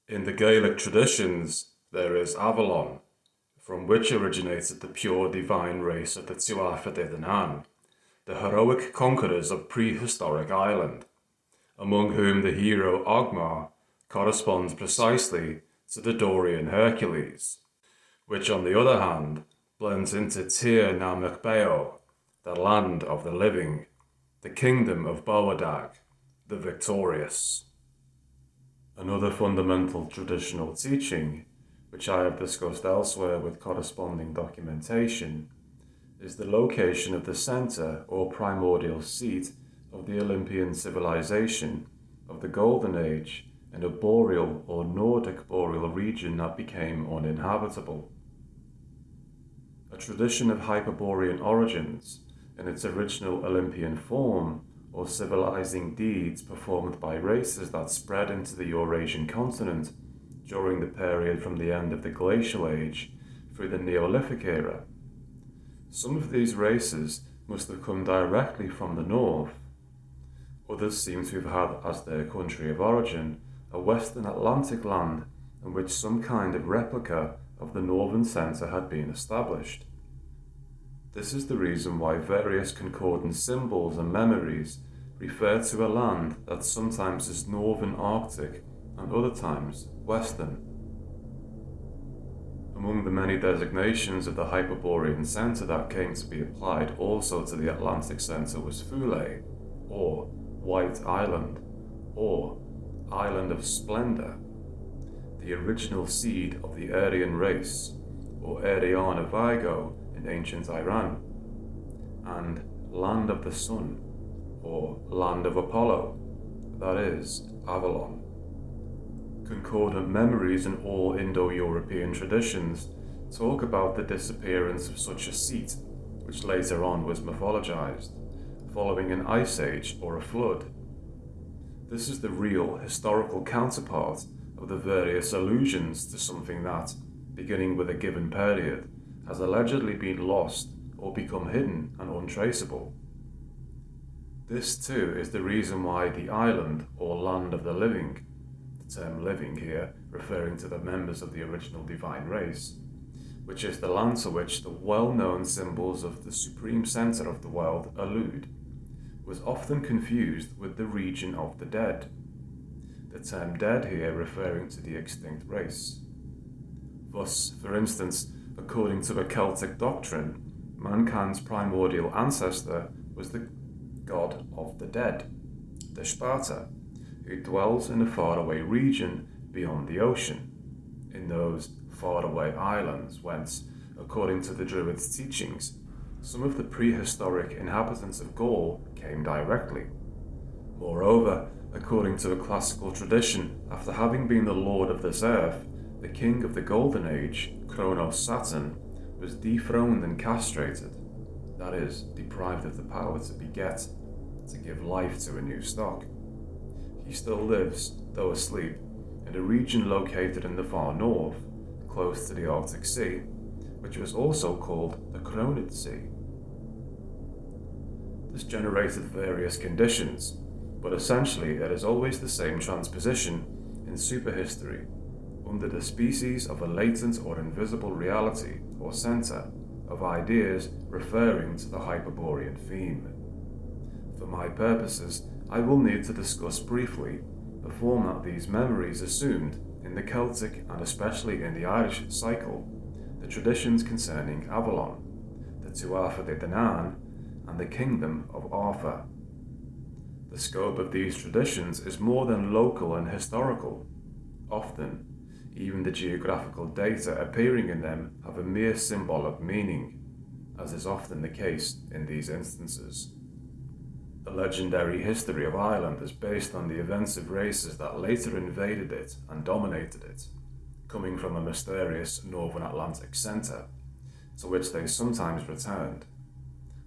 In the Gaelic traditions, there is Avalon, from which originated the pure divine race of the Tuatha De Danann, the heroic conquerors of prehistoric Ireland, among whom the hero Ogmar corresponds precisely to the Dorian Hercules, which on the other hand blends into Tir na Mcbeo, the land of the living, the kingdom of Boadag, the victorious. Another fundamental traditional teaching, which I have discussed elsewhere with corresponding documentation, is the location of the centre or primordial seat of the Olympian civilization of the Golden Age in a boreal or Nordic boreal region that became uninhabitable. A tradition of Hyperborean origins in its original Olympian form, or civilizing deeds performed by races that spread into the Eurasian continent during the period from the end of the Glacial Age through the Neolithic era. Some of these races must have come directly from the north. Others seem to have had as their country of origin a western Atlantic land in which some kind of replica of the northern centre had been established. This is the reason why various concordant symbols and memories refer to a land that sometimes is northern Arctic and other times western. Among the many designations of the Hyperborean centre that came to be applied also to the Atlantic centre was Thule, or White Island, or Island of Splendour, the original seed of the Aryan race, or Ariana Vigo in ancient Iran, and Land of the Sun, or Land of Apollo, that is, Avalon. Concordant memories in all Indo-European traditions talk about the disappearance of such a seat, which later on was mythologized, following an ice age or a flood. This is the real historical counterpart of the various allusions to something that, beginning with a given period, has allegedly been lost or become hidden and untraceable. This too is the reason why the island or land of the living, the term living here referring to the members of the original divine race, which is the land to which the well-known symbols of the supreme centre of the world allude, was often confused with the region of the dead, the term dead here referring to the extinct race. Thus, for instance, according to a Celtic doctrine, mankind's primordial ancestor was the god of the dead, the Sparta, who dwells in a faraway region beyond the ocean, in those faraway islands whence, according to the Druids' teachings, some of the prehistoric inhabitants of Gaul came directly. Moreover, according to a classical tradition, after having been the lord of this earth, the king of the Golden Age, Kronos Saturn, was dethroned and castrated, that is, deprived of the power to beget, to give life to a new stock. He still lives, though asleep, in a region located in the far north, close to the Arctic Sea, which was also called the Kronid Sea. This generated various conditions, but essentially it is always the same transposition in superhistory, under the species of a latent or invisible reality or centre of ideas referring to the Hyperborean theme. For my purposes, I will need to discuss briefly the form that these memories assumed in the Celtic and especially in the Irish cycle, the traditions concerning Avalon, the Tuatha De Danann, and the kingdom of Arthur. The scope of these traditions is more than local and historical. Often, even the geographical data appearing in them have a mere symbolic meaning, as is often the case in these instances. The legendary history of Ireland is based on the events of races that later invaded it and dominated it, coming from a mysterious northern Atlantic centre, to which they sometimes returned.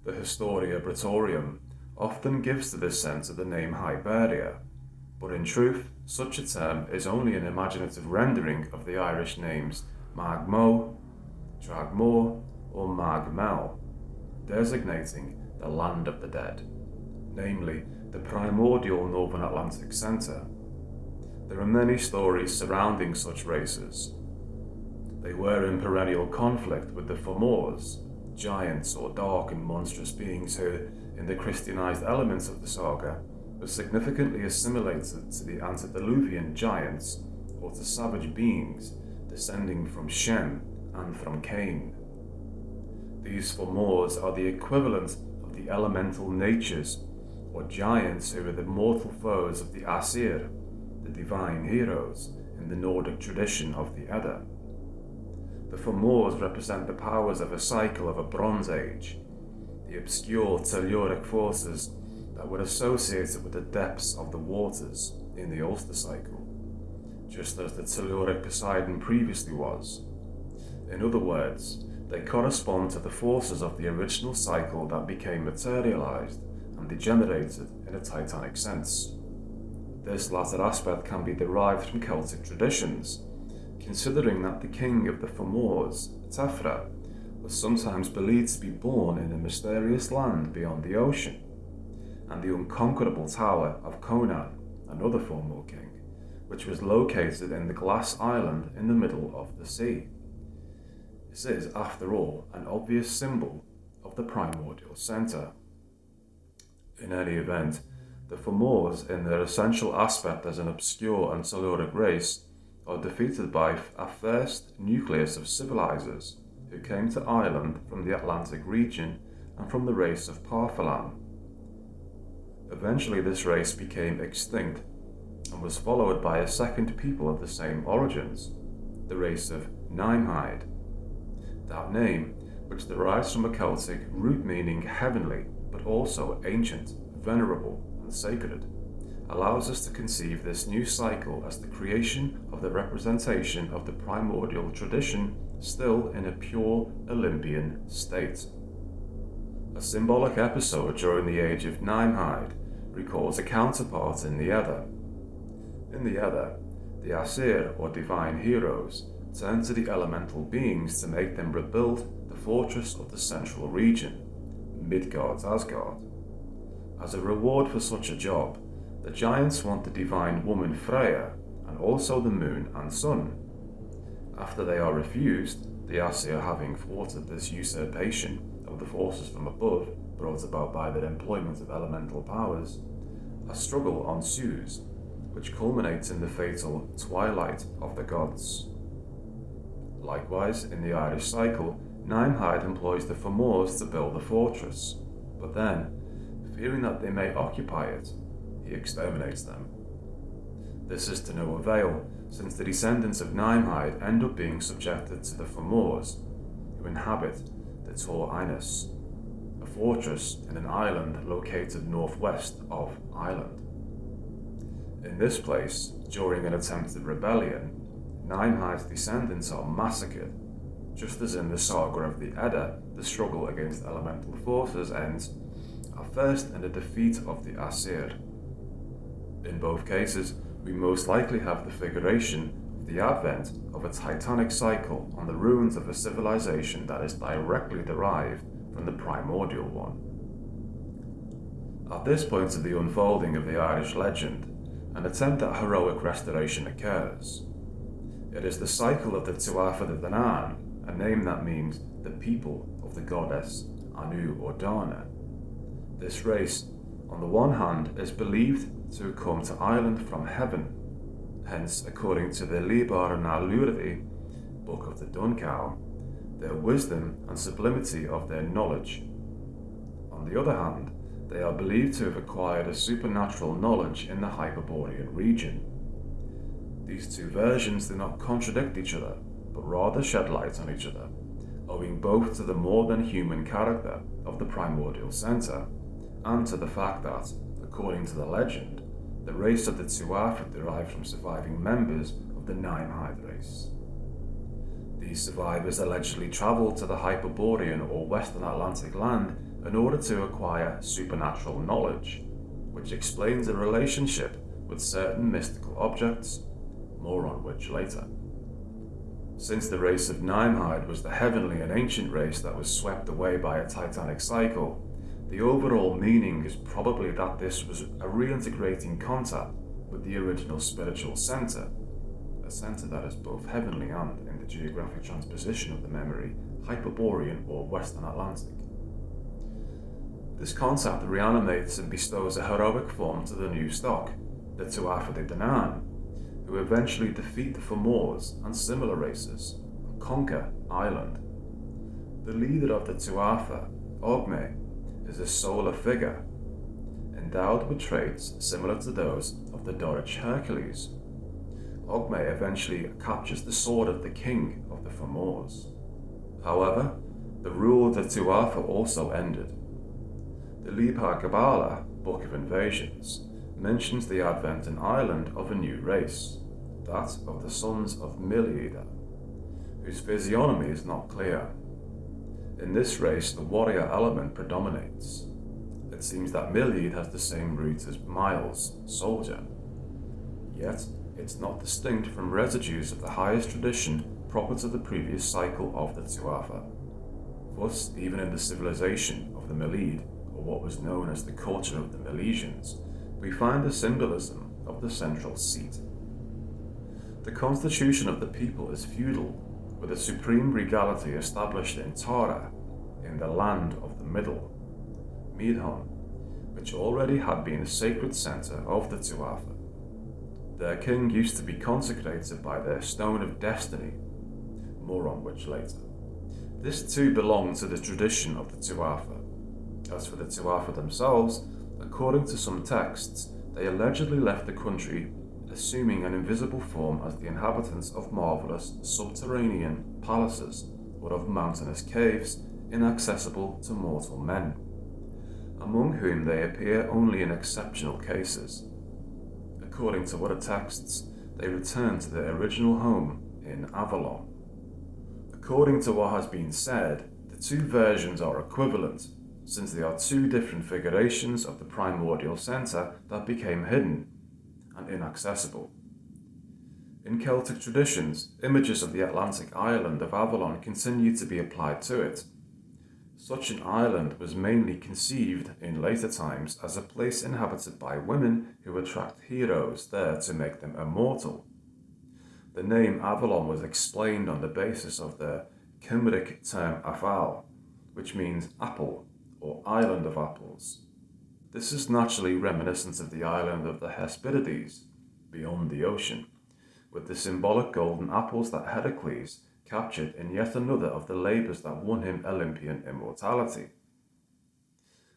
The Historia Praetorium often gives to this centre the name Hyperborea, but in truth, such a term is only an imaginative rendering of the Irish names Magmo, Dragmore, or Magmel, designating the land of the dead, namely the primordial northern Atlantic centre. There are many stories surrounding such races. They were in perennial conflict with the Fomors, giants or dark and monstrous beings who, in the Christianized elements of the saga, were significantly assimilated to the antediluvian giants or to savage beings descending from Shem and from Cain. These Fomors are the equivalent of the elemental natures or giants who are the mortal foes of the Aesir, the divine heroes in the Nordic tradition of the Edda. The Fomors represent the powers of a cycle of a Bronze Age, the obscure telluric forces that were associated with the depths of the waters in the Ulster cycle, just as the telluric Poseidon previously was. In other words, they correspond to the forces of the original cycle that became materialized and degenerated in a Titanic sense. This latter aspect can be derived from Celtic traditions, considering that the king of the Fomors, Tefra, was sometimes believed to be born in a mysterious land beyond the ocean, and the unconquerable tower of Conan, another Fomor king, which was located in the glass island in the middle of the sea. This is, after all, an obvious symbol of the primordial center. In any event, the Fomors, in their essential aspect as an obscure and telluric race, are defeated by a first nucleus of civilizers who came to Ireland from the Atlantic region and from the race of Parfalan. Eventually this race became extinct and was followed by a second people of the same origins, the race of Nimhide. That name, which derives from a Celtic root meaning heavenly but also ancient, venerable and sacred, allows us to conceive this new cycle as the creation of the representation of the primordial tradition still in a pure Olympian state. A symbolic episode during the age of Nimhide recalls a counterpart in the Edda. In the Edda, the Aesir, or divine heroes, turn to the elemental beings to make them rebuild the fortress of the central region, Midgard's Asgard. As a reward for such a job, the giants want the divine woman Freya, and also the moon and sun. After they are refused, the Aesir, having thwarted this usurpation of the forces from above brought about by their employment of elemental powers, a struggle ensues, which culminates in the fatal Twilight of the Gods. Likewise, in the Irish cycle, Nimhide employs the Fomors to build the fortress, but then, fearing that they may occupy it, he exterminates them. This is to no avail, since the descendants of Nimhide end up being subjected to the Fomors, who inhabit the Tor Innis, a fortress in an island located northwest of Ireland. In this place, during an attempted rebellion, Nimhide's descendants are massacred. Just as in the saga of the Edda, the struggle against elemental forces ends at first in the defeat of the Aesir. In both cases, we most likely have the figuration of the advent of a titanic cycle on the ruins of a civilization that is directly derived from the primordial one. At this point of the unfolding of the Irish legend, an attempt at heroic restoration occurs. It is the cycle of the Tuatha De Danann, a name that means the people of the goddess Anu or Dana. This race, on the one hand, is believed to come to Ireland from heaven, hence, according to the Liber na Luridi, Book of the Duncow, their wisdom and sublimity of their knowledge. On the other hand, they are believed to have acquired a supernatural knowledge in the Hyperborean region. These two versions do not contradict each other, but rather shed light on each other, owing both to the more than human character of the primordial center, and to the fact that, according to the legend, the race of the Tuatha derived from surviving members of the Nimhide race. These survivors allegedly travelled to the Hyperborean or Western Atlantic land in order to acquire supernatural knowledge, which explains a relationship with certain mystical objects, more on which later. Since the race of Nimhide was the heavenly and ancient race that was swept away by a titanic cycle, the overall meaning is probably that this was a reintegrating contact with the original spiritual centre, a centre that is both heavenly and, in the geographic transposition of the memory, Hyperborean or Western Atlantic. This concept reanimates and bestows a heroic form to the new stock, the Tuatha De Danann, who eventually defeat the Fomors and similar races and conquer Ireland. The leader of the Tuatha, Ogme, is a solar figure, endowed with traits similar to those of the Doric Hercules. Ogme eventually captures the sword of the king of the Fomors. However, the rule of the Tuatha also ended. The Liber Gabala, Book of Invasions, mentions the advent in Ireland of a new race, that of the sons of Myliada, whose physiognomy is not clear. In this race, the warrior element predominates. It seems that Myliad has the same root as Miles, soldier. Yet, it's not distinct from residues of the highest tradition proper to the previous cycle of the Tuatha. Thus, even in the civilization of the Myliad, or what was known as the culture of the Milesians, we find the symbolism of the central seat. The constitution of the people is feudal, with a supreme regality established in Tara, in the land of the middle, Midhon, which already had been a sacred centre of the Tuatha. Their king used to be consecrated by their stone of destiny, more on which later. This too belonged to the tradition of the Tuatha. As for the Tuatha themselves, according to some texts, they allegedly left the country assuming an invisible form as the inhabitants of marvellous subterranean palaces or of mountainous caves inaccessible to mortal men, among whom they appear only in exceptional cases. According to other texts, they return to their original home in Avalon. According to what has been said, the two versions are equivalent, since they are two different figurations of the primordial centre that became hidden and inaccessible. In Celtic traditions, images of the Atlantic island of Avalon continue to be applied to it. Such an island was mainly conceived in later times as a place inhabited by women who attract heroes there to make them immortal. The name Avalon was explained on the basis of the Cymric term Afal, which means apple or island of apples. This is naturally reminiscent of the island of the Hesperides, beyond the ocean, with the symbolic golden apples that Heracles captured in yet another of the labours that won him Olympian immortality.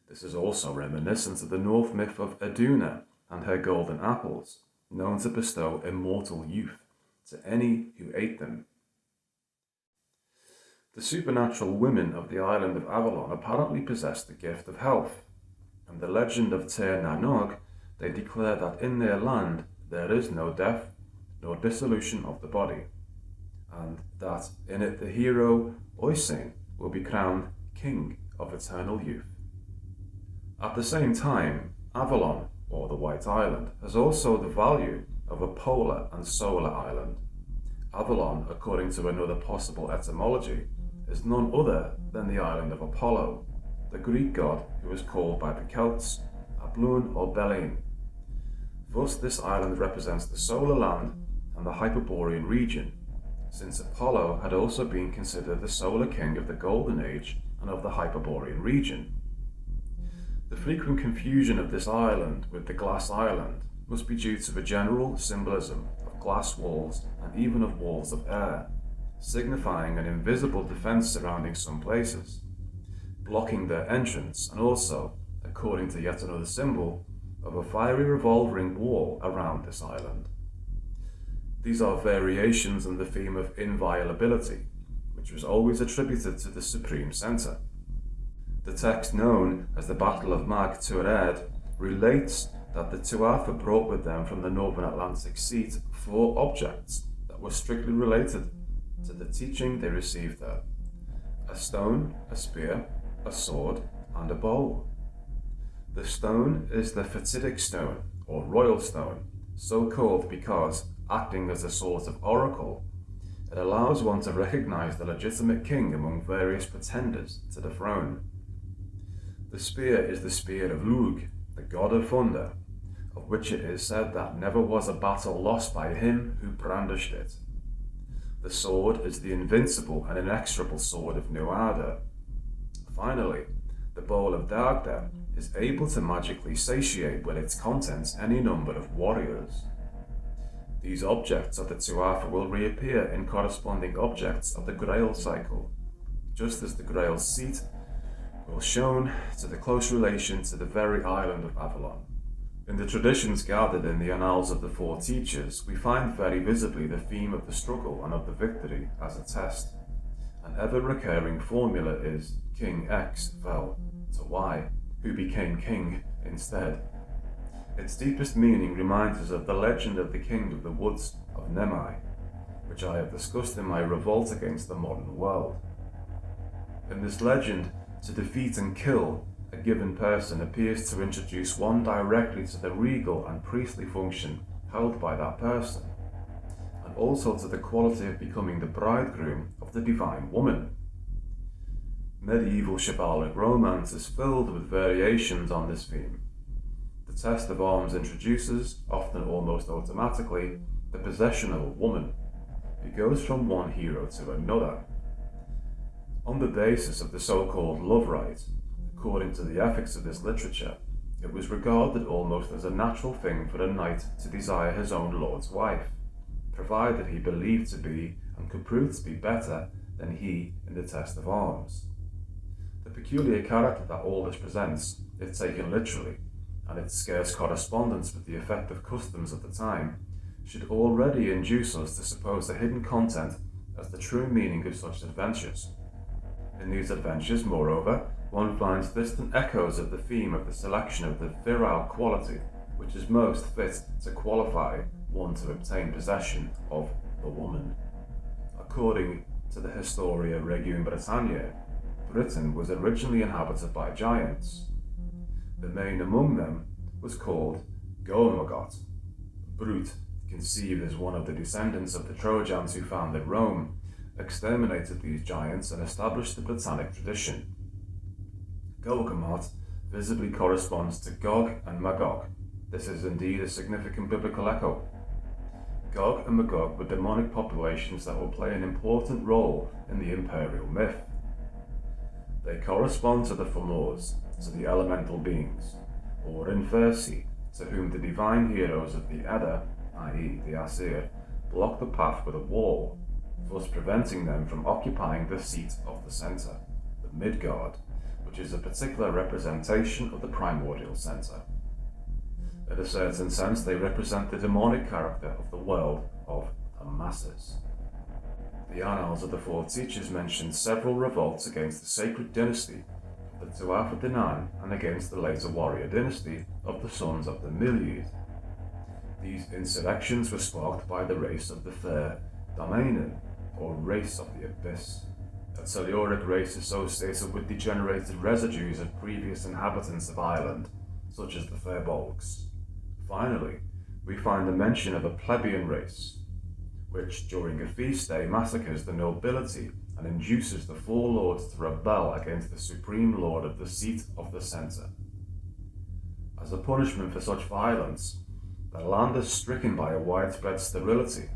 This is also reminiscent of the Norse myth of Iduna and her golden apples, known to bestow immortal youth to any who ate them. The supernatural women of the island of Avalon apparently possessed the gift of health. And the legend of Tir na Nog, they declare that in their land there is no death, nor dissolution of the body, and that in it the hero, Oisin, will be crowned king of eternal youth. At the same time, Avalon, or the White Island, has also the value of a polar and solar island. Avalon, according to another possible etymology, is none other than the island of Apollo, the Greek god who was called by the Celts Ablun or Belain. Thus this island represents the solar land and the Hyperborean region, since Apollo had also been considered the solar king of the Golden Age and of the Hyperborean region. The frequent confusion of this island with the glass island must be due to the general symbolism of glass walls and even of walls of air, signifying an invisible defence surrounding some places, blocking their entrance, and also, according to yet another symbol, of a fiery revolving wall around this island. These are variations on the theme of inviolability, which was always attributed to the supreme centre. The text known as the Battle of Mag Tuired relates that the Tuatha brought with them from the northern Atlantic seat 4 objects that were strictly related to the teaching they received there: a stone, a spear, a sword, and a bowl. The stone is the fatidic stone, or royal stone, so called because, acting as a sort of oracle, it allows one to recognize the legitimate king among various pretenders to the throne. The spear is the spear of Lugh, the god of thunder, of which it is said that never was a battle lost by him who brandished it. The sword is the invincible and inexorable sword of Nuada. Finally, the bowl of Dagda is able to magically satiate with its contents any number of warriors. These objects of the Tuatha will reappear in corresponding objects of the Grail cycle, just as the Grail's seat will shown to the close relation to the very island of Avalon. In the traditions gathered in the Annals of the Four Teachers, we find very visibly the theme of the struggle and of the victory as a test. An ever-recurring formula is King X fell to Y, who became king instead. Its deepest meaning reminds us of the legend of the King of the Woods of Nemai, which I have discussed in my Revolt Against the Modern World. In this legend, to defeat and kill a given person appears to introduce one directly to the regal and priestly function held by that person, and also to the quality of becoming the bridegroom of the divine woman. Medieval chivalric romance is filled with variations on this theme. The test of arms introduces, often almost automatically, the possession of a woman, who goes from one hero to another. On the basis of the so-called love right, according to the ethics of this literature, it was regarded almost as a natural thing for a knight to desire his own lord's wife, provided he believed to be and could prove to be better than he in the test of arms. The peculiar character that all this presents, if taken literally, and its scarce correspondence with the effective customs of the time, should already induce us to suppose the hidden content as the true meaning of such adventures. In these adventures, moreover, one finds distant echoes of the theme of the selection of the virile quality which is most fit to qualify one to obtain possession of the woman. According to the Historia Regum Britanniae, Britain was originally inhabited by giants. The main among them was called Goemagot. Brut, conceived as one of the descendants of the Trojans who founded Rome, exterminated these giants and established the Britannic tradition. Goemagot visibly corresponds to Gog and Magog. This is indeed a significant biblical echo. Gog and Magog were demonic populations that will play an important role in the imperial myth. They correspond to the Fomors, to the elemental beings, or Inversi, to whom the divine heroes of the Edda, i.e. the Aesir, block the path with a wall, thus preventing them from occupying the seat of the centre, the Midgard, which is a particular representation of the primordial centre. In a certain sense, they represent the demonic character of the world of the masses. The Annals of the Four Teachers mention several revolts against the sacred dynasty of the Tuatha De Danann and against the later warrior dynasty of the sons of the Miliud. These insurrections were sparked by the race of the Fair Damainen, or race of the Abyss, a telluric race associated with degenerated residues of previous inhabitants of Ireland, such as the Firbolgs. Finally, we find the mention of a plebeian race, which during a feast day massacres the nobility and induces the four lords to rebel against the supreme lord of the seat of the centre. As a punishment for such violence, the land is stricken by a widespread sterility,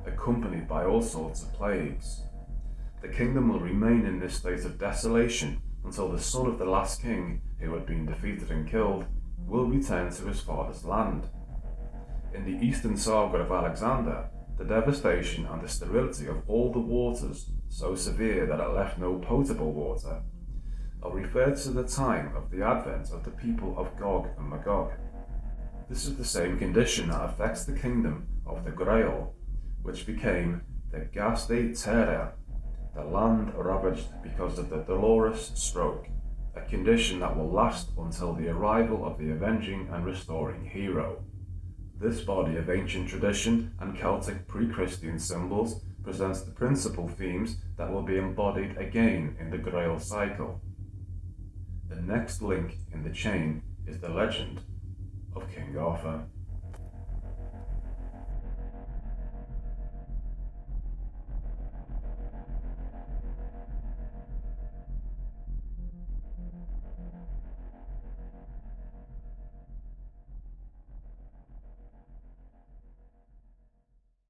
accompanied by all sorts of plagues. The kingdom will remain in this state of desolation until the son of the last king, who had been defeated and killed, will return to his father's land. In the Eastern Saga of Alexander, the devastation and the sterility of all the waters, so severe that it left no potable water, are referred to the time of the advent of the people of Gog and Magog. This is the same condition that affects the kingdom of the Grail, which became the Gaste Terra, the land ravaged because of the Dolorous Stroke, a condition that will last until the arrival of the avenging and restoring hero. This body of ancient tradition and Celtic pre-Christian symbols presents the principal themes that will be embodied again in the Grail cycle. The next link in the chain is the legend of King Arthur.